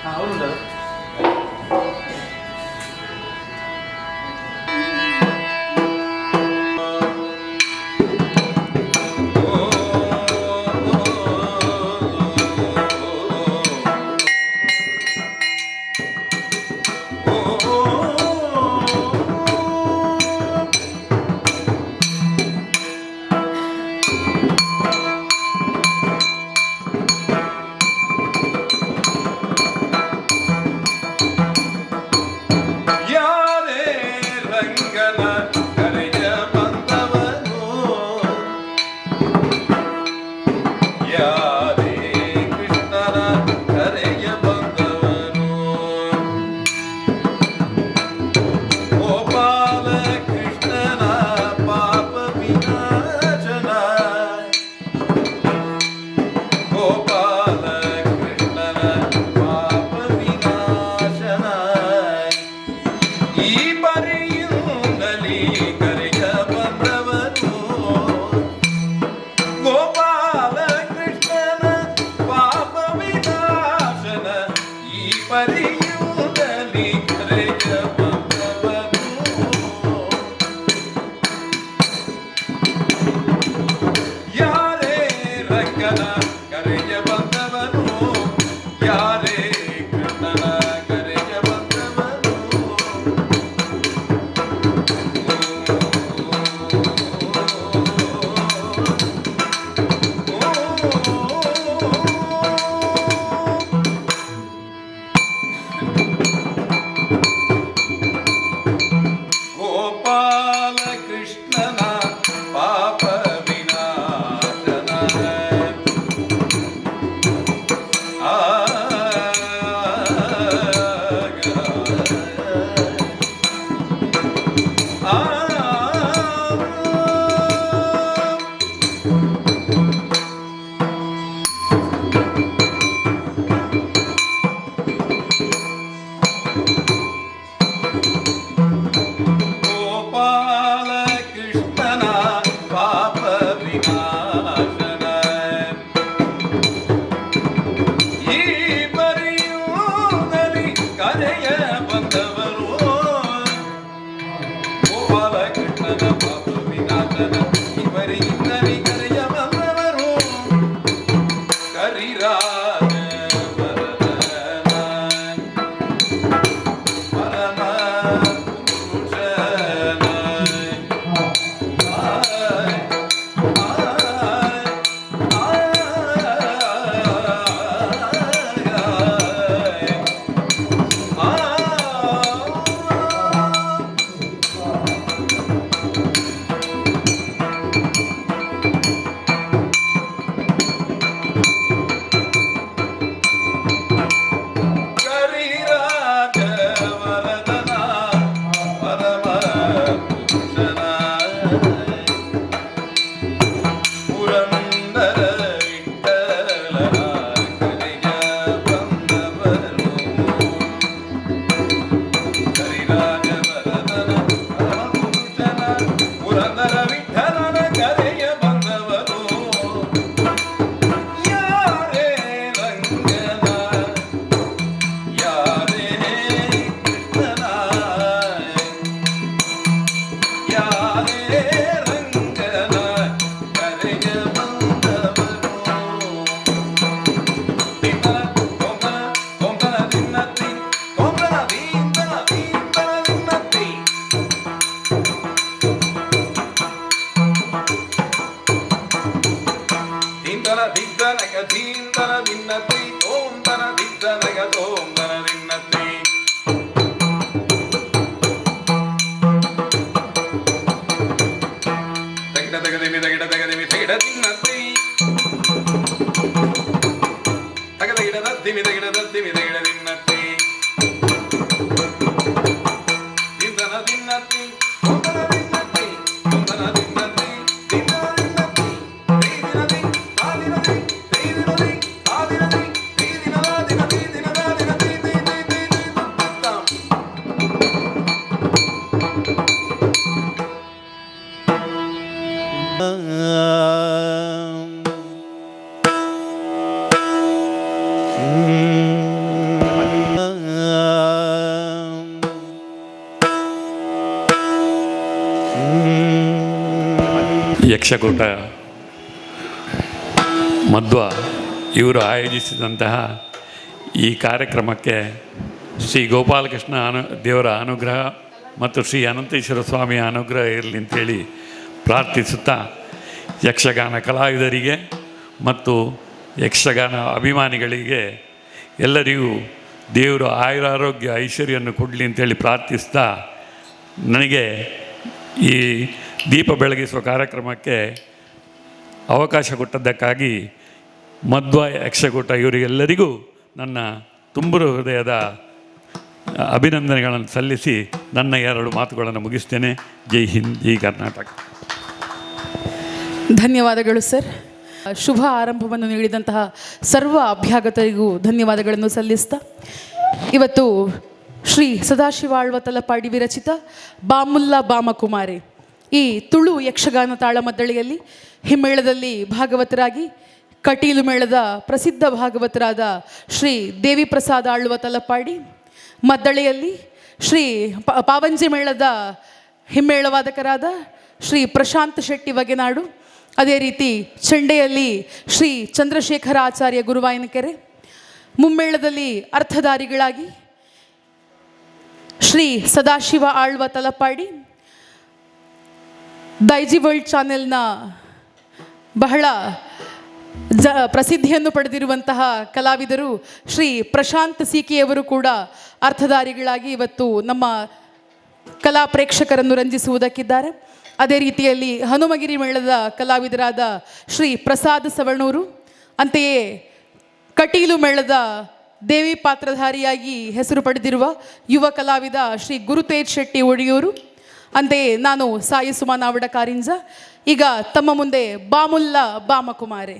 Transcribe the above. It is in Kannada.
ಅವರುಂಟಲ್ಲ. ಯಕ್ಷಕೂಟ ಮಧ್ವ ಇವರು ಆಯೋಜಿಸಿದಂತಹ ಈ ಕಾರ್ಯಕ್ರಮಕ್ಕೆ ಶ್ರೀ ಗೋಪಾಲಕೃಷ್ಣ ದೇವರ ಅನುಗ್ರಹ ಮತ್ತು ಶ್ರೀ ಅನಂತೇಶ್ವರ ಸ್ವಾಮಿಯ ಅನುಗ್ರಹ ಇರಲಿ ಅಂತೇಳಿ ಪ್ರಾರ್ಥಿಸುತ್ತಾ, ಯಕ್ಷಗಾನ ಕಲಾವಿದರಿಗೆ ಮತ್ತು ಯಕ್ಷಗಾನ ಅಭಿಮಾನಿಗಳಿಗೆ ಎಲ್ಲರಿಗೂ ದೇವರು ಆಯುರಾರೋಗ್ಯ ಐಶ್ವರ್ಯವನ್ನು ಕೊಡಲಿ ಅಂತೇಳಿ ಪ್ರಾರ್ಥಿಸ್ತಾ, ನನಗೆ ಈ ದೀಪ ಬೆಳಗಿಸುವ ಕಾರ್ಯಕ್ರಮಕ್ಕೆ ಅವಕಾಶ ಕೊಟ್ಟದ್ದಕ್ಕಾಗಿ ಮಧ್ವ ಯಕ್ಷಕೂಟ ಇವರಿಗೆಲ್ಲರಿಗೂ ನನ್ನ ತುಂಬು ಹೃದಯದ ಅಭಿನಂದನೆಗಳನ್ನು ಸಲ್ಲಿಸಿ ನನ್ನ 2 ಮಾತುಗಳನ್ನು ಮುಗಿಸ್ತೇನೆ. ಜೈ ಹಿಂದ್, ಜೈ ಕರ್ನಾಟಕ. ಧನ್ಯವಾದಗಳು ಸರ್. ಶುಭ ಆರಂಭವನ್ನು ನೀಡಿದಂತಹ ಸರ್ವ ಅಭ್ಯಾಗತರಿಗೂ ಧನ್ಯವಾದಗಳನ್ನು ಸಲ್ಲಿಸ್ತಾ, ಇವತ್ತು ಶ್ರೀ ಸದಾಶಿವ ಆಳ್ವ ತಲಪಾಡಿ ವಿರಚಿತ ಬಾಮುಲ್ಲಾ ಬಾಮಕುಮಾರಿ ಈ ತುಳು ಯಕ್ಷಗಾನ ತಾಳಮದ್ದಳೆಯಲ್ಲಿ ಹಿಮ್ಮೇಳದಲ್ಲಿ ಭಾಗವತರಾಗಿ ಕಟೀಲು ಮೇಳದ ಪ್ರಸಿದ್ಧ ಭಾಗವತರಾದ ಶ್ರೀ ದೇವಿ ಪ್ರಸಾದ ಆಳ್ವ ತಲಪಾಡಿ, ಮದ್ದಳೆಯಲ್ಲಿ ಶ್ರೀ ಪಾವಂಜಿ ಮೇಳದ ಹಿಮ್ಮೇಳವಾದಕರಾದ ಶ್ರೀ ಪ್ರಶಾಂತ್ ಶೆಟ್ಟಿ ವಗೆನಾಡು, ಅದೇ ರೀತಿ ಚೆಂಡೆಯಲ್ಲಿ ಶ್ರೀ ಚಂದ್ರಶೇಖರ ಆಚಾರ್ಯ ಗುರುವಾಯನಕೆರೆ, ಮುಮ್ಮೇಳದಲ್ಲಿ ಅರ್ಥಧಾರಿಗಳಾಗಿ ಶ್ರೀ ಸದಾಶಿವ ಆಳ್ವ ತಲಪಾಡಿ, ದೈಜಿ ವರ್ಲ್ಡ್ ಚಾನೆಲ್ನ ಬಹಳ ಪ್ರಸಿದ್ಧಿಯನ್ನು ಪಡೆದಿರುವಂತಹ ಕಲಾವಿದರು ಶ್ರೀ ಪ್ರಶಾಂತ್ ಸಿಕೆಯವರು ಕೂಡ ಅರ್ಥಧಾರಿಗಳಾಗಿ ಇವತ್ತು ನಮ್ಮ ಕಲಾ ಪ್ರೇಕ್ಷಕರನ್ನು ರಂಜಿಸುವುದಕ್ಕಿದ್ದಾರೆ. ಅದೇ ರೀತಿಯಲ್ಲಿ ಹನುಮಗಿರಿ ಮೇಳದ ಕಲಾವಿದರಾದ ಶ್ರೀ ಪ್ರಸಾದ್ ಸವಣೂರು, ಅಂತೆಯೇ ಕಟೀಲು ಮೇಳದ ದೇವಿ ಪಾತ್ರಧಾರಿಯಾಗಿ ಹೆಸರು ಪಡೆದಿರುವ ಯುವ ಕಲಾವಿದ ಶ್ರೀ ಗುರುತೇಜ್ ಶೆಟ್ಟಿ ಒಡಿಯೂರು, ಅಂತೆಯೇ ನಾನು ಸಾಯಿ ಸುಮಾ ನಾವಡ ಕಾರಿಂಜ. ಈಗ ತಮ್ಮ ಮುಂದೆ ಬಾಮುಲ್ಲಾ ಬಾಮಕುಮಾರಿ.